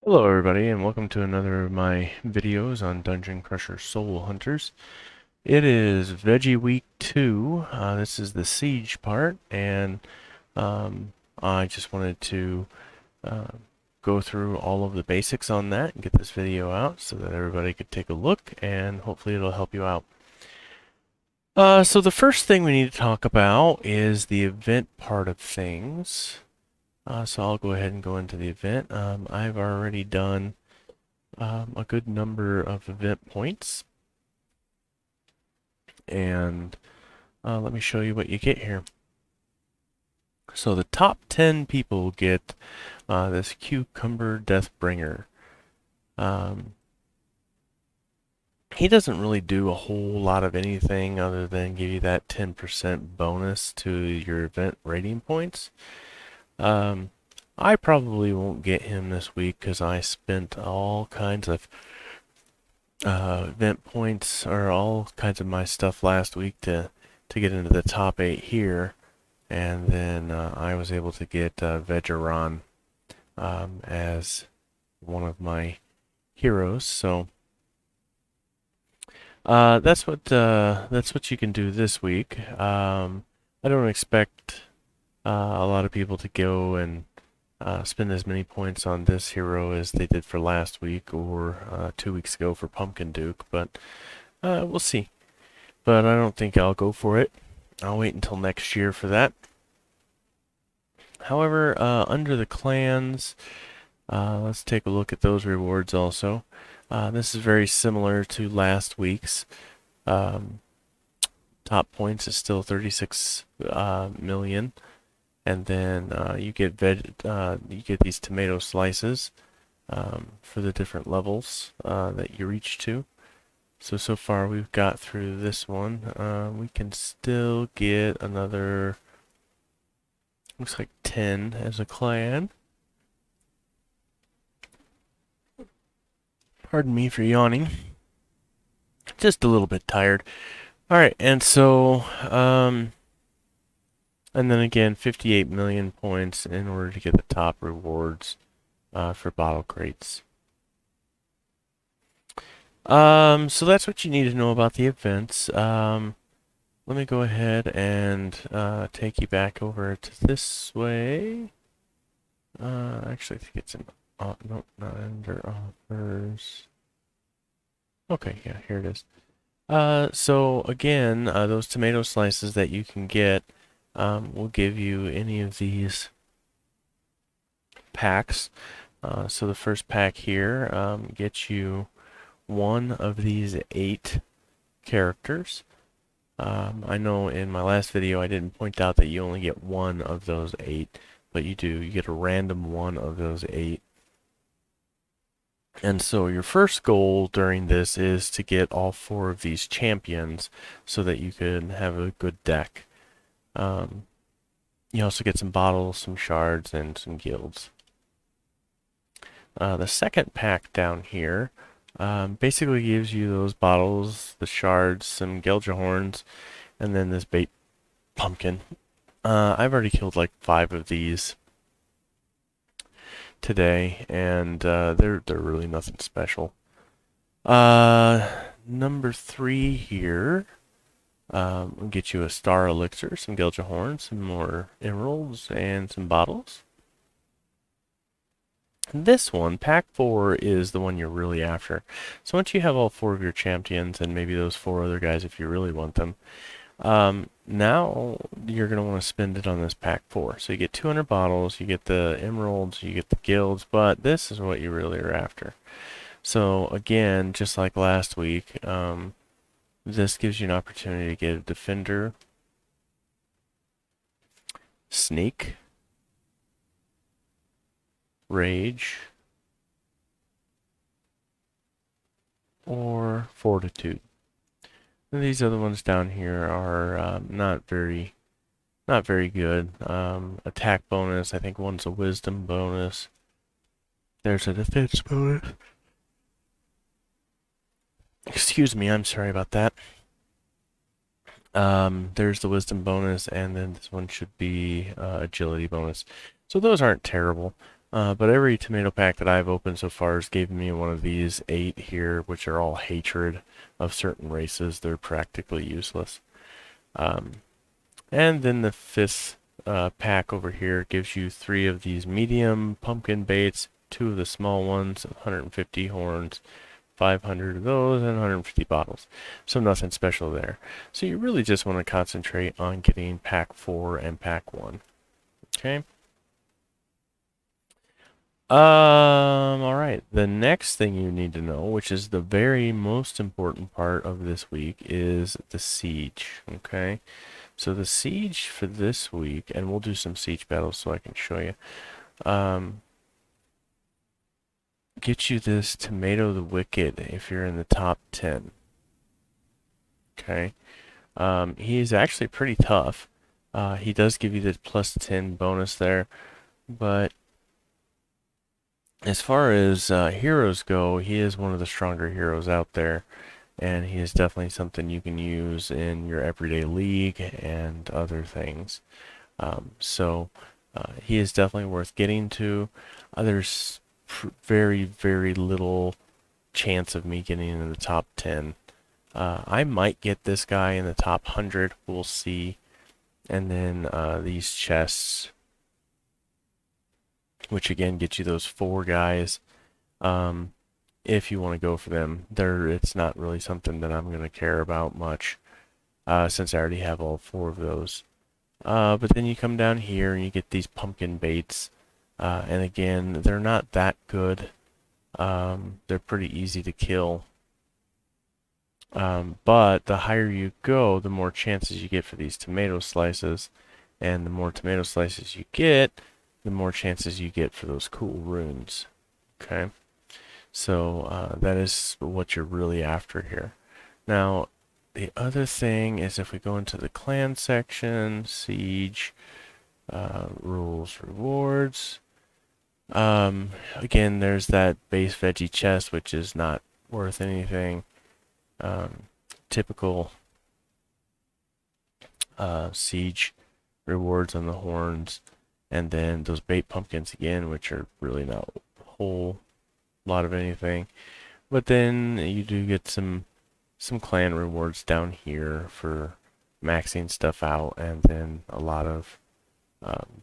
Hello everybody and welcome to another of my videos on Dungeon Crusher Soul Hunters. It is Veggie Week 2. This is the Siege part, and um, I just wanted to uh, go through all of the basics on that and get this video out so that everybody could take a look and hopefully it'll help you out. So the first thing we need to talk about is the event part of things. So I'll go ahead and go into the event. I've already done a good number of event points. And let me show you what you get here. So the top 10 people get this Cucumber Deathbringer. Um, he doesn't really do a whole lot of anything other than give you that 10% bonus to your event rating points. I probably won't get him this week because I spent all kinds of event points or all kinds of my stuff last week to get into the top 8 here, and then I was able to get Veggie as one of my heroes. So that's what you can do this week. I don't expect a lot of people to go and spend as many points on this hero as they did for last week or 2 weeks ago for Pumpkin Duke, but we'll see. But I don't think I'll go for it. I'll wait until next year for that. However, under the clans, let's take a look at those rewards also. This is very similar to last week's. Top points is still 36 million. And then you get these tomato slices for the different levels that you reach to. So far we've got through this one. We can still get another, looks like 10 as a clan. Pardon me for yawning. Just a little bit tired. Alright, and so, and then again, 58 million points in order to get the top rewards for bottle crates. So that's what you need to know about the events. Let me go ahead and take you back over to this way. Actually, I think it's in, no, not under offers. Okay, yeah, here it is. So again, those tomato slices that you can get will give you any of these packs. So the first pack here gets you one of these 8 characters. I know in my last video I didn't point out that you only get one of those 8, but you do. You get a random one of those 8. And so your first goal during this is to get all 4 of these champions so that you can have a good deck. You also get some bottles, some shards, and some guilds. The second pack down here basically gives you those bottles, the shards, some Gelja horns, and then this bait pumpkin. I've already killed like 5 of these today, and they're really nothing special. Number 3 here will get you a star elixir, some Gelja horns, some more emeralds, and some bottles. This one, pack 4, is the one you're really after. So once you have all 4 of your champions, and maybe those 4 other guys if you really want them, now you're going to want to spend it on this pack 4. So you get 200 bottles, you get the emeralds, you get the guilds, but this is what you really are after. So again, just like last week, this gives you an opportunity to get a defender, sneak, rage, or fortitude. And these other ones down here are not very good. Attack bonus, I think one's a wisdom bonus. There's a defense bonus. Excuse me, I'm sorry about that. There's the wisdom bonus, and then this one should be agility bonus. So those aren't terrible. But every tomato pack that I've opened so far has given me one of these 8 here, which are all hatred of certain races. They're practically useless. Um, and then the 5th pack over here gives you 3 of these medium pumpkin baits, 2 of the small ones, 150 horns, 500 of those, and 150 bottles. So nothing special there. So you really just want to concentrate on getting pack 4 and pack 1. Okay? Alright. The next thing you need to know, which is the very most important part of this week, is the siege. Okay? So the siege for this week, and we'll do some siege battles so I can show you. Get you this Tomato the Wicked if you're in the top 10. Okay? He's actually pretty tough. He does give you the plus 10 bonus there, but as far as heroes go, he is one of the stronger heroes out there, and he is definitely something you can use in your everyday league and other things. He is definitely worth getting to. There's very, very little chance of me getting into the top 10. I might get this guy in the top 100. We'll see. And then these chests, which again get you those 4 guys. If you want to go for them, it's not really something that I'm going to care about much, since I already have all 4 of those. But then you come down here and you get these pumpkin baits, and again, they're not that good. They're pretty easy to kill. But the higher you go, the more chances you get for these tomato slices, and the more tomato slices you get, the more chances you get for those cool runes. Okay, so that is what you're really after here. Now, the other thing is if we go into the clan section, siege, rules, rewards. Again, there's that base veggie chest, which is not worth anything. Typical siege rewards on the horns, and then those bait pumpkins again, which are really not a whole lot of anything. But then you do get some clan rewards down here for maxing stuff out, and then a lot of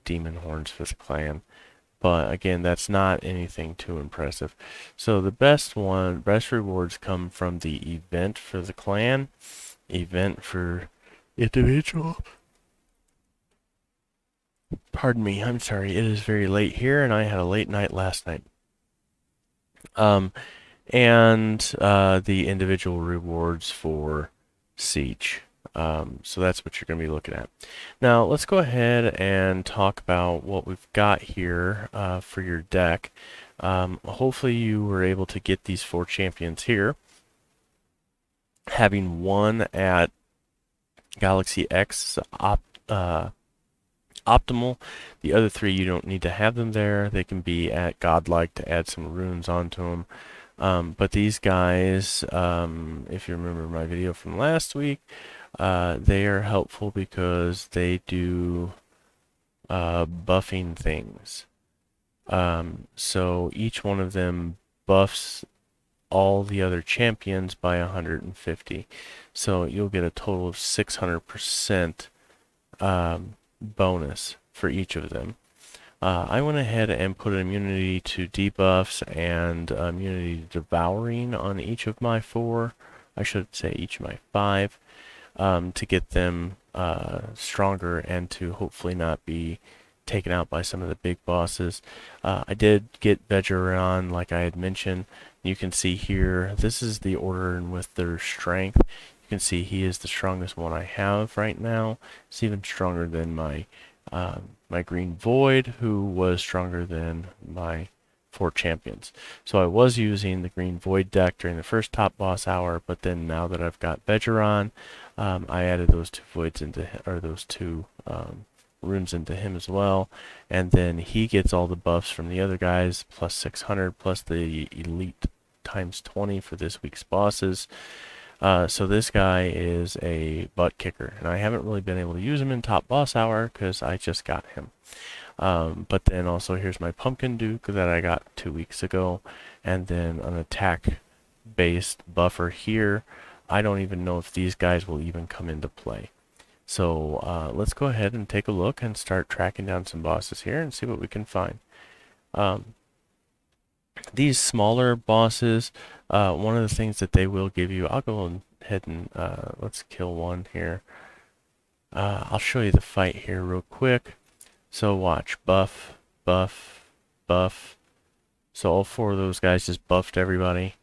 demon horns for the clan. But again, that's not anything too impressive. So the best rewards come from the event for the clan, event for individual. Pardon me, I'm sorry, it is very late here and I had a late night last night. And the individual rewards for siege. So that's what you're going to be looking at. Now let's go ahead and talk about what we've got here for your deck. Hopefully you were able to get these 4 champions here. Having one at Galaxy X optimal. The other 3 you don't need to have them there. They can be at Godlike to add some runes onto them. But these guys, if you remember my video from last week, they are helpful because they do buffing things. So each one of them buffs all the other champions by 150. So you'll get a total of 600% bonus for each of them. I went ahead and put immunity to debuffs and immunity to devouring on each of my 4. I should say each of my 5. To get them stronger and to hopefully not be taken out by some of the big bosses. I did get Veggie on, like I had mentioned. You can see here, this is the order and with their strength. You can see he is the strongest one I have right now. It's even stronger than my my Green Void, who was stronger than my 4 champions. So I was using the Green Void deck during the first top boss hour, but then now that I've got Veggie I added those 2 voids into, or those 2 runes into him as well, and then he gets all the buffs from the other guys, plus 600, plus the elite times 20 for this week's bosses. So this guy is a butt kicker, and I haven't really been able to use him in top boss hour because I just got him. But then also here's my pumpkin duke that I got 2 weeks ago, and then an attack based buffer here. I don't even know if these guys will even come into play. So let's go ahead and take a look and start tracking down some bosses here and see what we can find. These smaller bosses, one of the things that they will give you, I'll go ahead and let's kill one here. I'll show you the fight here real quick. So watch, buff, buff, buff. So all four of those guys just buffed everybody.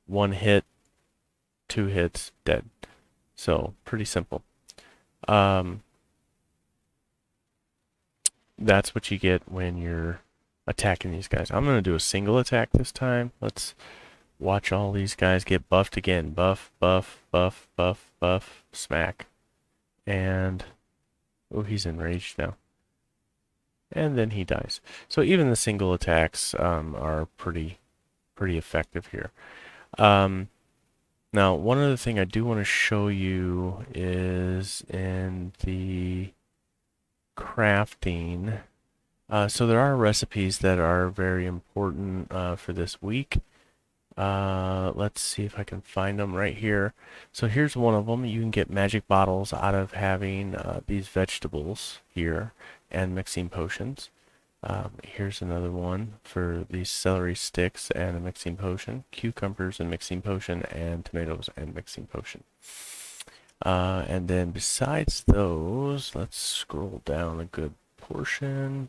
One hit, 2 hits, dead. So pretty simple. That's what you get when you're attacking these guys. I'm going to do a single attack this time. Let's watch all these guys get buffed again. Buff, buff, buff, buff, buff, smack. And, oh, he's enraged now. And then he dies. So even the single attacks are pretty effective here. Now, one other thing I do want to show you is in the crafting. So there are recipes that are very important for this week. Let's see if I can find them right here. So here's one of them. You can get magic bottles out of having these vegetables here and mixing potions. Here's another one for these celery sticks and a mixing potion, cucumbers and mixing potion, and tomatoes and mixing potion. And then besides those, let's scroll down a good portion.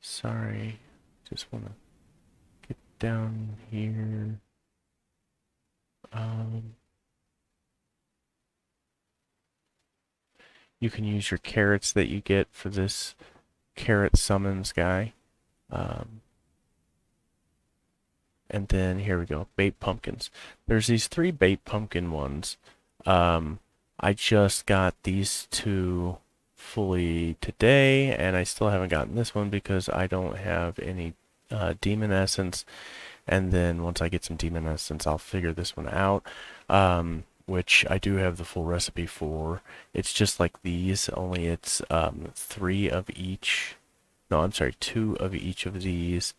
Sorry, just want to get down here. You can use your carrots that you get for this carrot summons guy. And then here we go, bait pumpkins. There's these 3 bait pumpkin ones. I just got these 2 fully today, and I still haven't gotten this one because I don't have any demon essence. And then once I get some demon essence, I'll figure this one out, which I do have the full recipe for. It's just like these, only it's 3 of each. No, I'm sorry, 2 of each of these.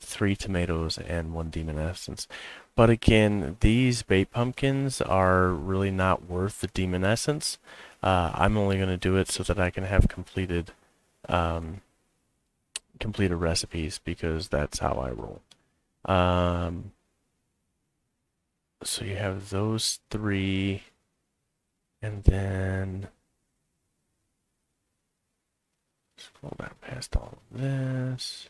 3 tomatoes and 1 demon essence. But again, these bait pumpkins are really not worth the demon essence. I'm only going to do it so that I can have completed recipes because that's how I roll. So you have those 3, and then scroll down past all of this.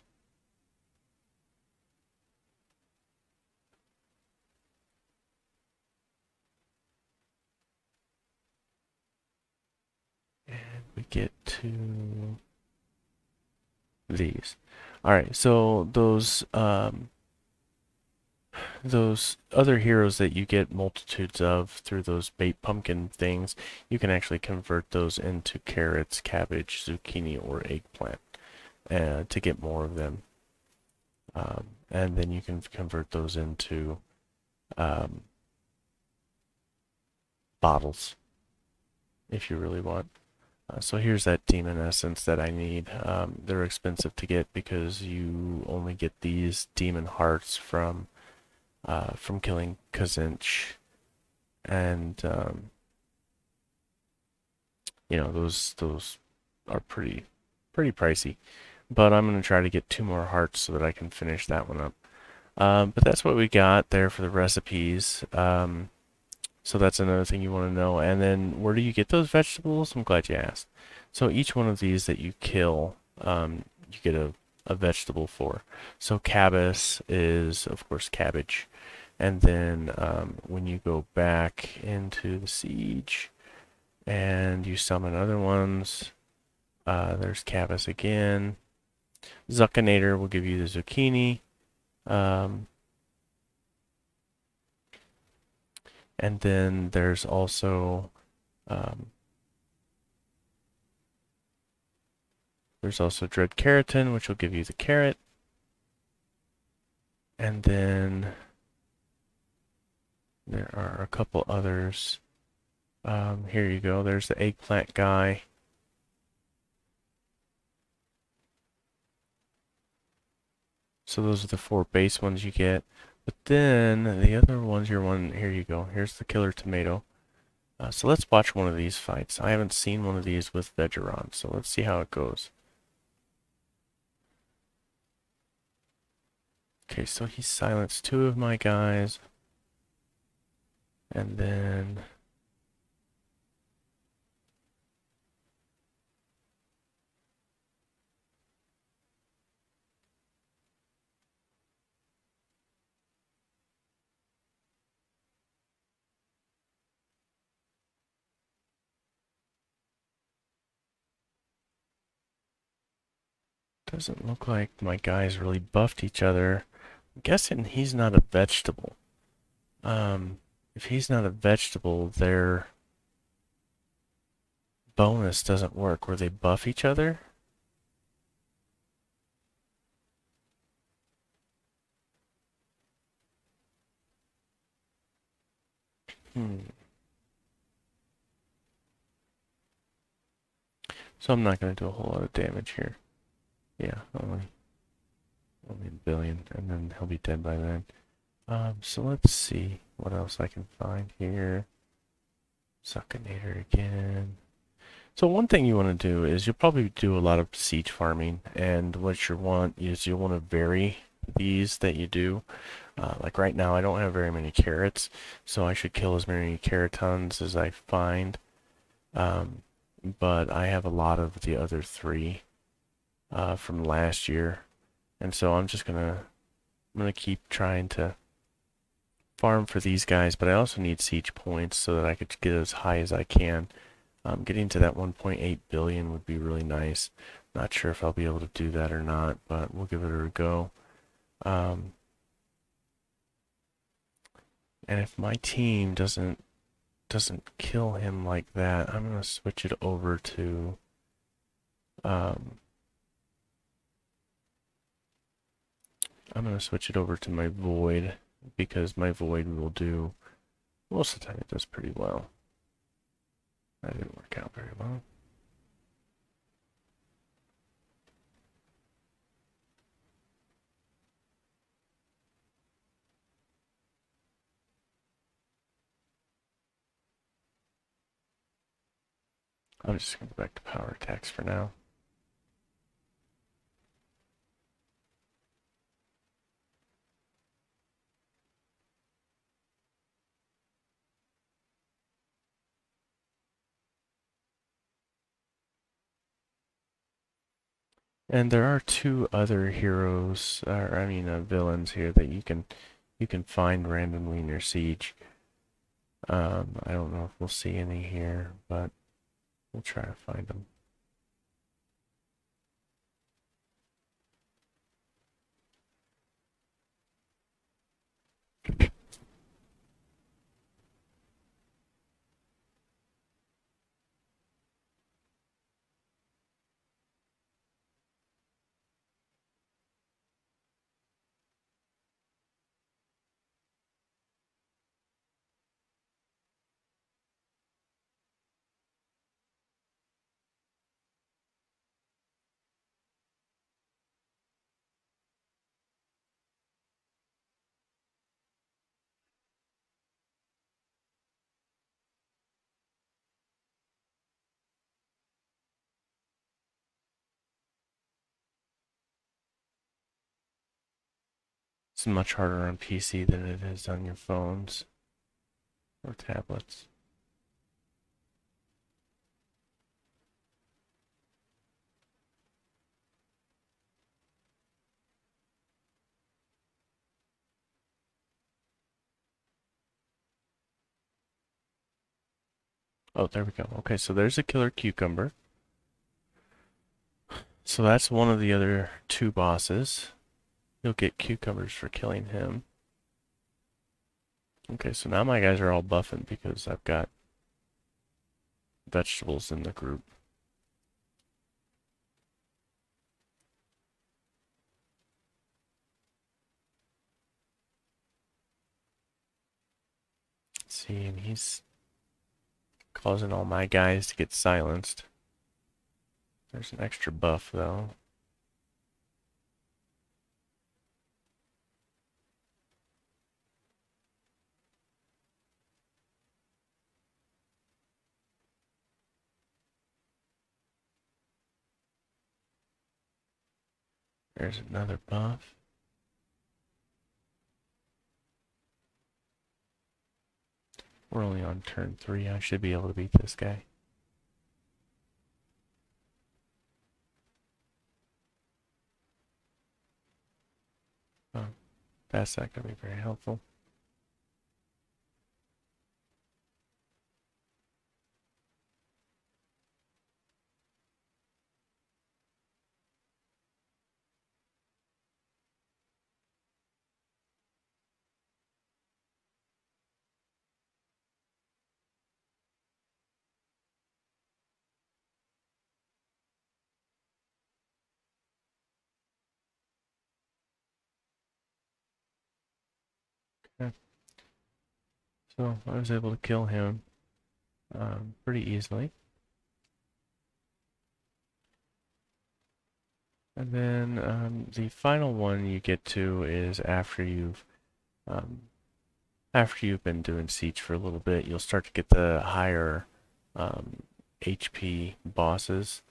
And we get to these. All right, so those other heroes that you get multitudes of through those bait pumpkin things, you can actually convert those into carrots, cabbage, zucchini, or eggplant to get more of them. And then you can convert those into bottles if you really want. So here's that demon essence that I need. They're expensive to get because you only get these demon hearts from killing Kazinch, and you know, those are pretty pricey. But I'm gonna try to get 2 more hearts so that I can finish that one up. But that's what we got there for the recipes. So that's another thing you want to know. And then where do you get those vegetables? I'm glad you asked. So each one of these that you kill, you get a vegetable for. So cabbage is, of course, cabbage. And then when you go back into the siege and you summon other ones, there's cabbage again. Zuckinator will give you the zucchini. And then there's also There's also dread keratin, which will give you the carrot. And then there are a couple others. Here you go. There's the eggplant guy. So those are the 4 base ones you get. But then the other ones, here you go. Here's the killer tomato. So let's watch one of these fights. I haven't seen one of these with Veggie, so let's see how it goes. Okay, so he silenced 2 of my guys. And then doesn't look like my guys really buffed each other. I'm guessing he's not a vegetable. If he's not a vegetable, their bonus doesn't work where they buff each other. So I'm not going to do a whole lot of damage here. Yeah, only a billion, and then he'll be dead by then. So let's see what else I can find here. Suckinator again. So one thing you want to do is you'll probably do a lot of siege farming, and what you want is you'll want to vary these that you do. Like right now, I don't have very many carrots, so I should kill as many keratons as I find. But I have a lot of the other 3 from last year, and so I'm gonna keep trying to farm for these guys. But I also need siege points so that I could get as high as I can. Getting to that 1.8 billion would be really nice. Not sure if I'll be able to do that or not, but we'll give it a go. And if my team doesn't kill him like that, I'm gonna switch it over to my void, because my void will do, most of the time it does pretty well. That didn't work out very well. I'm just going to go back to power attacks for now. And there are 2 other heroes, or I mean villains here that you can find randomly in your siege. I don't know if we'll see any here, but we'll try to find them. It's much harder on PC than it is on your phones or tablets. Oh, there we go. Okay, so there's a killer cucumber. So that's one of the other 2 bosses. You'll get cucumbers for killing him. Okay, so now my guys are all buffing because I've got vegetables in the group. See, and he's causing all my guys to get silenced. There's an extra buff, though. There's another buff. We're only on turn 3. I should be able to beat this guy. Oh, that's not going to be very helpful. Okay. So I was able to kill him pretty easily. And then the final one you get to is um, after you've been doing Siege for a little bit, you'll start to get the higher HP bosses.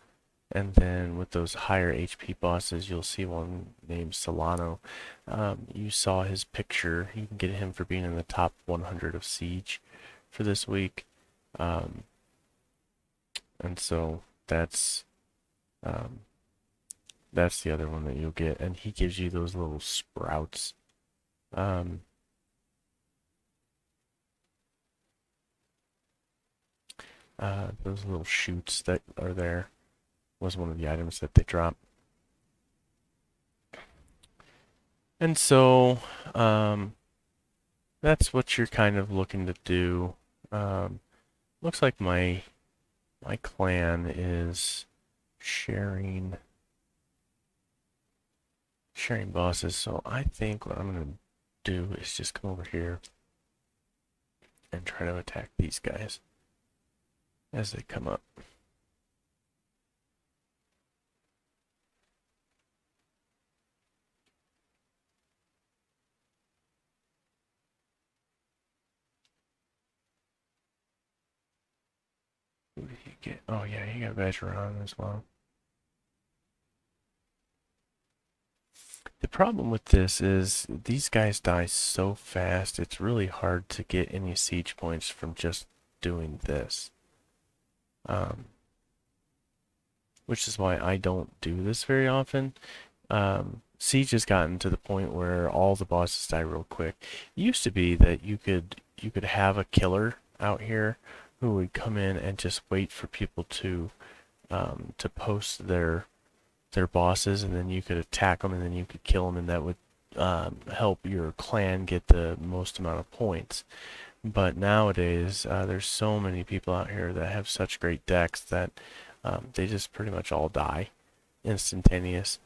And then with those higher HP bosses, you'll see one named Solano. You saw his picture. You can get him for being in the top 100 of Siege for this week. And so um, that's the other one that you'll get. And he gives you those little sprouts. Those little shoots that are there was one of the items that they drop. And so that's what you're kind of looking to do. Looks like my clan is sharing bosses, so I think what I'm gonna do is just come over here and try to attack these guys as they come up. Who did he get? Oh yeah, he got Veggie as well. The problem with this is these guys die so fast, it's really hard to get any siege points from just doing this. Which is why I don't do this very often. Siege has gotten to the point where all the bosses die real quick. It used to be that you could have a killer out here who would come in and just wait for people to post their bosses, and then you could attack them, and then you could kill them, and that would help your clan get the most amount of points. But nowadays, there's so many people out here that have such great decks that they just pretty much all die instantaneous.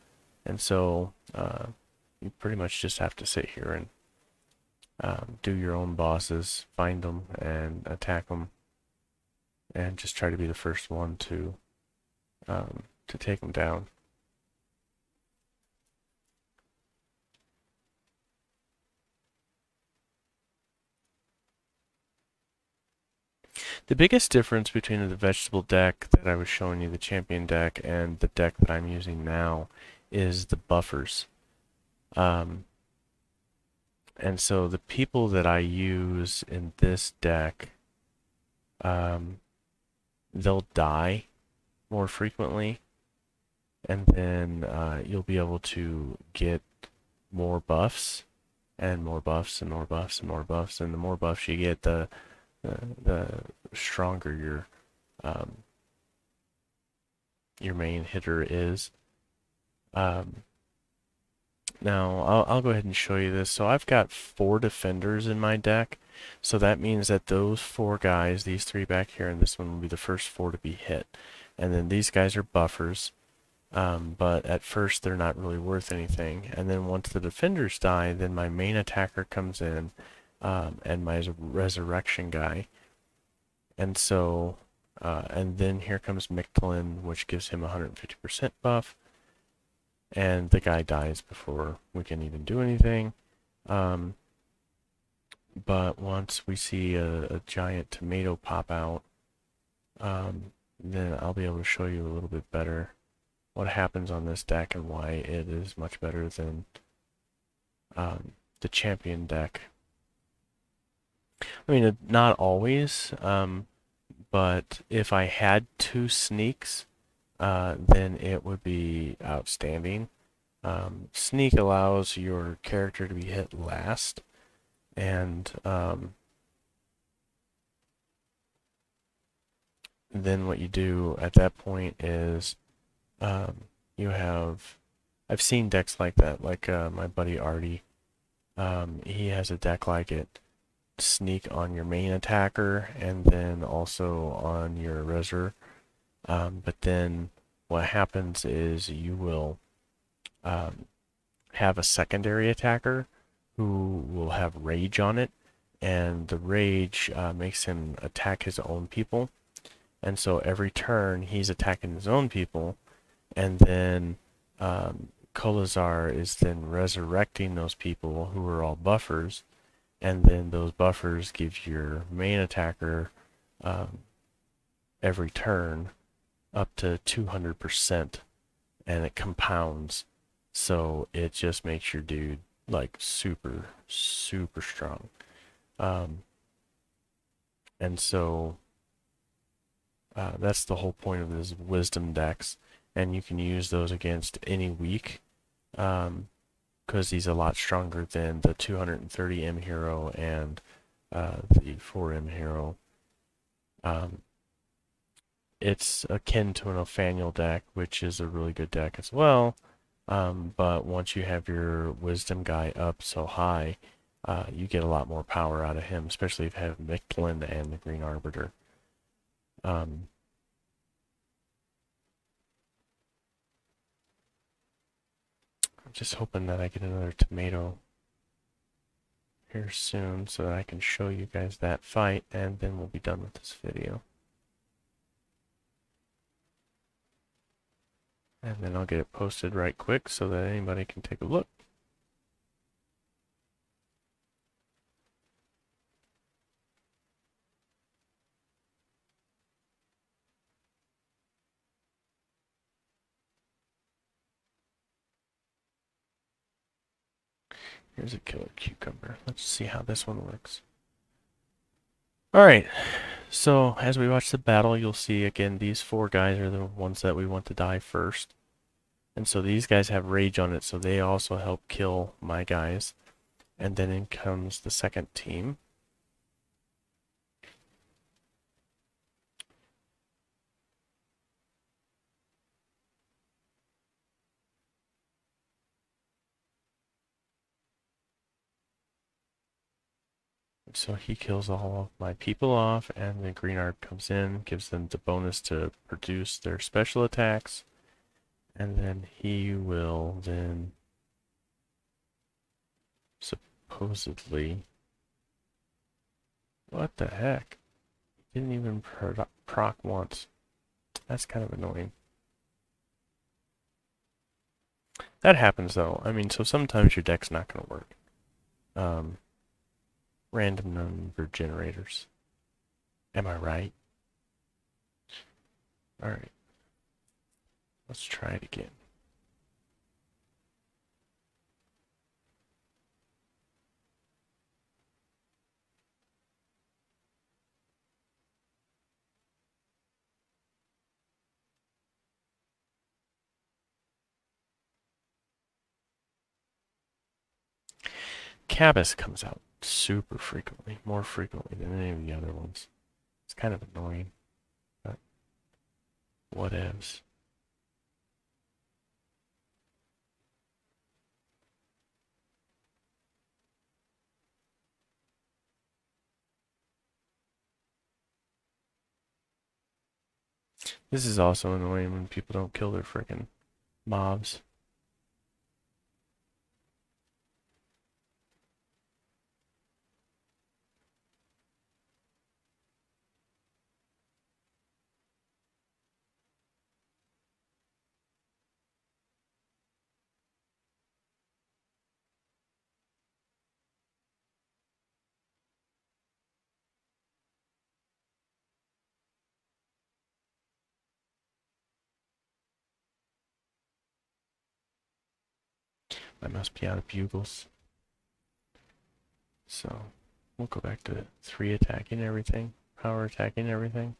And so you pretty much just have to sit here and do your own bosses, find them and attack them, and just try to be the first one to take them down. The biggest difference between the vegetable deck that I was showing you, the champion deck, and the deck that I'm using now is the buffers. And so the people that I use in this deck, they'll die more frequently, and then you'll be able to get more buffs and more buffs and more buffs and more buffs, and the more buffs you get, the stronger your main hitter is. Now I'll go ahead and show you this. So I've got 4 defenders in my deck, so that means that those 4 guys, these 3 back here, and this one will be the first 4 to be hit. And then these guys are buffers, but at first they're not really worth anything. And then once the defenders die, then my main attacker comes in, and my resurrection guy. And so, and then here comes Mictlan, which gives him 150% buff, and the guy dies before we can even do anything. But once we see a giant tomato pop out, then I'll be able to show you a little bit better what happens on this deck and why it is much better than the champion deck. I mean, not always, but if I had two sneaks, then it would be outstanding. Sneak allows your character to be hit last, and then what you do at that point is you have... I've seen decks like that, like my buddy Artie. He has a deck like it. Sneak on your main attacker and then also on your reser. But then what happens is you will have a secondary attacker who will have rage on it, and the rage makes him attack his own people. And so every turn he's attacking his own people, and then Kolazar is then resurrecting those people who are all buffers, and then those buffers give your main attacker every turn up to 200%, and it compounds. So it just makes your dude like super, super strong. And so that's the whole point of this wisdom decks, and you can use those against any weak, because he's a lot stronger than the 230M hero and the 4M hero. It's akin to an Ophaniel deck, which is a really good deck as well. But once you have your wisdom guy up so high, you get a lot more power out of him, especially if you have Mictlan and the Green Arbiter. I'm just hoping that I get another tomato here soon so that I can show you guys that fight, and then we'll be done with this video. And then I'll get it posted right quick so that anybody can take a look. Here's a killer cucumber. Let's see how this one works. Alright, so as we watch the battle, you'll see again these four guys are the ones that we want to die first. And so these guys have rage on it, so they also help kill my guys. And then in comes the second team. So he kills all of my people off, and the green arc comes in, gives them the bonus to produce their special attacks, and then he will then supposedly... What the heck? He didn't even proc once. That's kind of annoying. That happens though. I mean, so sometimes your deck's not going to work. Random number generators. Am I right? Alright. Let's try it again. Cabas comes out super frequently, more frequently than any of the other ones. It's kind of annoying, but whatevs. This is also annoying when people don't kill their frickin' mobs. I must be out of bugles. So we'll go back to 3 attacking everything, power attacking everything.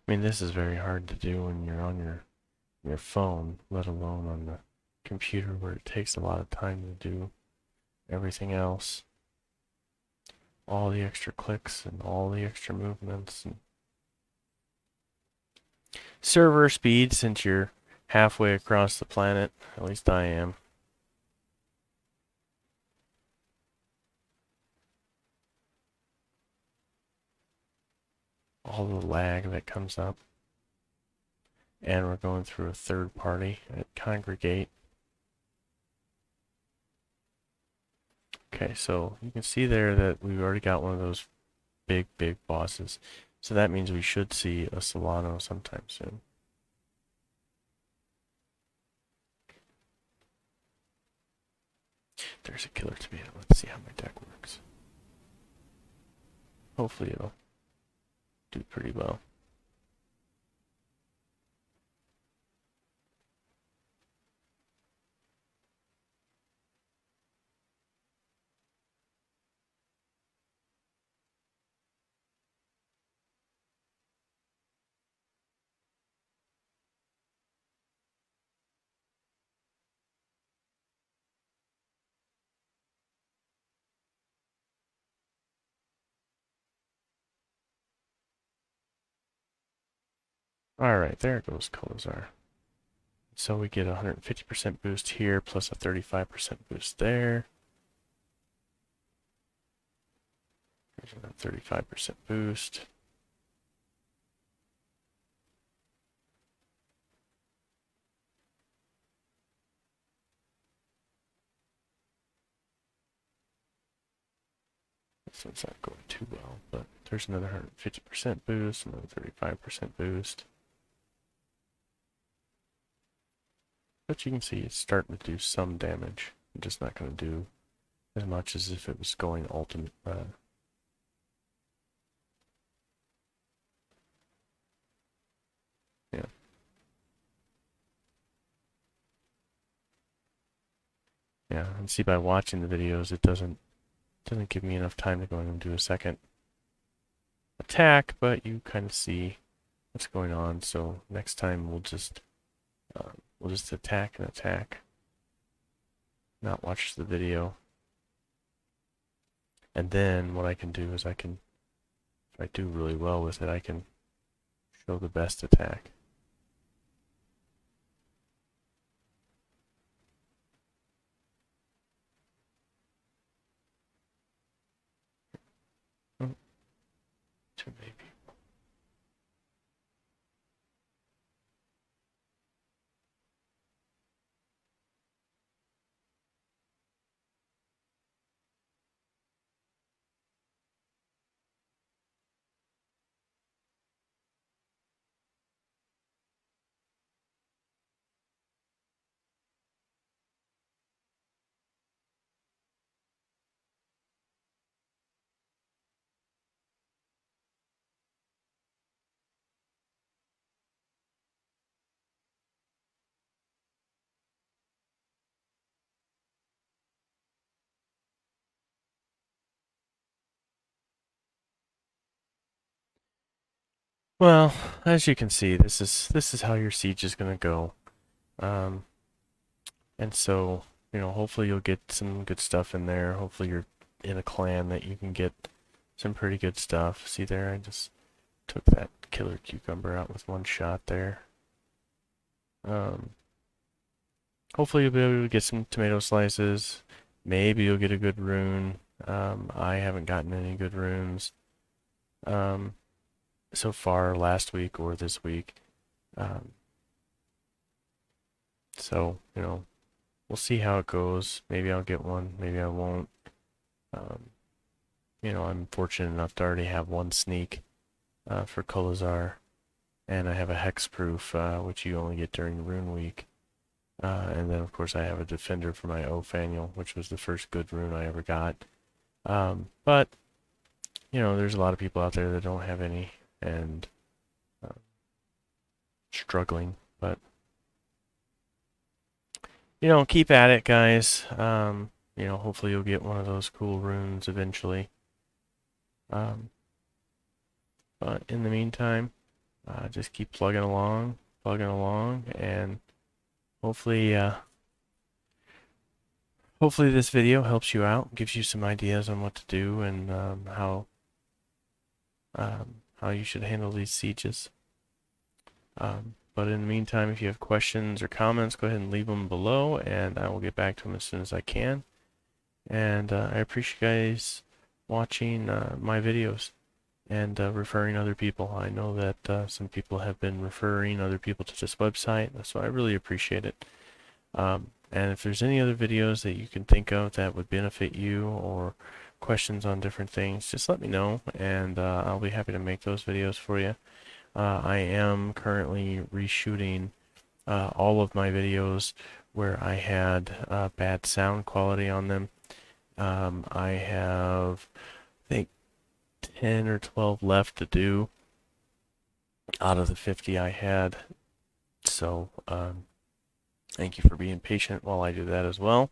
I mean, this is very hard to do when you're on your phone, let alone on the computer where it takes a lot of time to do everything else. All the extra clicks and all the extra movements and server speed since you're halfway across the planet. At least I am. All the lag that comes up. And we're going through a third party at Congregate. Okay, so you can see there that we've already got one of those big bosses. So that means we should see a Solano sometime soon. There's a killer tomato. Let's see how my deck works. Hopefully it'll do pretty well. Alright, there goes Colazar. So we get a 150% boost here, plus a 35% boost there. There's another 35% boost. This one's not going too well, but there's another 150% boost, another 35% boost. But you can see it's starting to do some damage. I'm just not going to do as much as if it was going ultimate. Yeah. Yeah, and see by watching the videos, it doesn't give me enough time to go in and do a second attack, but you kind of see what's going on. So next time we'll just attack and attack, not watch the video. And then what I can do is if I do really well with it, I can show the best attack. Oh, too maybe. Well, as you can see, this is how your siege is gonna go. Um, and so, hopefully you'll get some good stuff in there. Hopefully you're in a clan that you can get some pretty good stuff. See there, I just took that killer cucumber out with one shot there. Um, hopefully you'll be able to get some tomato slices. Maybe you'll get a good rune. I haven't gotten any good runes so far last week or this week. Um, so, we'll see how it goes. Maybe I'll get one, maybe I won't. Um, I'm fortunate enough to already have one sneak for Kolazar, and I have a hexproof, which you only get during Rune Week. And then, of course, I have a defender for my Ophaniel, which was the first good rune I ever got. But, there's a lot of people out there that don't have any and uh, struggling. But, keep at it, guys. Hopefully you'll get one of those cool runes eventually. But in the meantime, just keep plugging along, and hopefully, hopefully this video helps you out, gives you some ideas on what to do and how you should handle these sieges. But in the meantime, if you have questions or comments, go ahead and leave them below, and I will get back to them as soon as I can. And I appreciate you guys watching my videos and referring other people. I know that some people have been referring other people to this website, so I really appreciate it. And if there's any other videos that you can think of that would benefit you or questions on different things, just let me know, and I'll be happy to make those videos for you. I am currently reshooting all of my videos where I had bad sound quality on them. I have, I think, 10 or 12 left to do out of the 50 I had. So, thank you for being patient while I do that as well.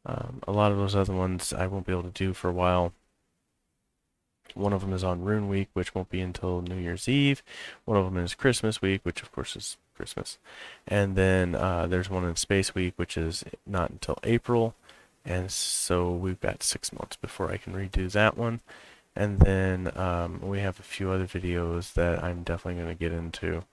A lot of those other ones I won't be able to do for a while. One of them is on Rune Week, which won't be until New Year's Eve. One of them is Christmas Week, which of course is Christmas. And then there's one in Space Week, which is not until April. And so we've got 6 months before I can redo that one. And then we have a few other videos that I'm definitely going to get into.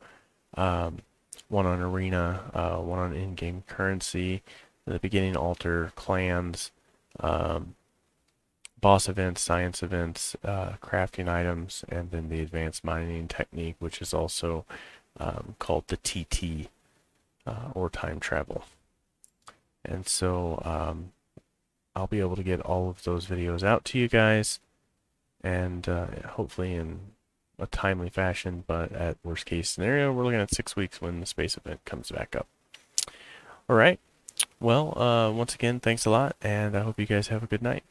One on Arena, one on in-game currency, the beginning altar, clans, boss events, science events, crafting items, and then the advanced mining technique, which is also called the TT, or time travel. And so I'll be able to get all of those videos out to you guys, and hopefully in a timely fashion, but at worst case scenario, we're looking at 6 weeks when the space event comes back up. All right. Well, once again, thanks a lot, and I hope you guys have a good night.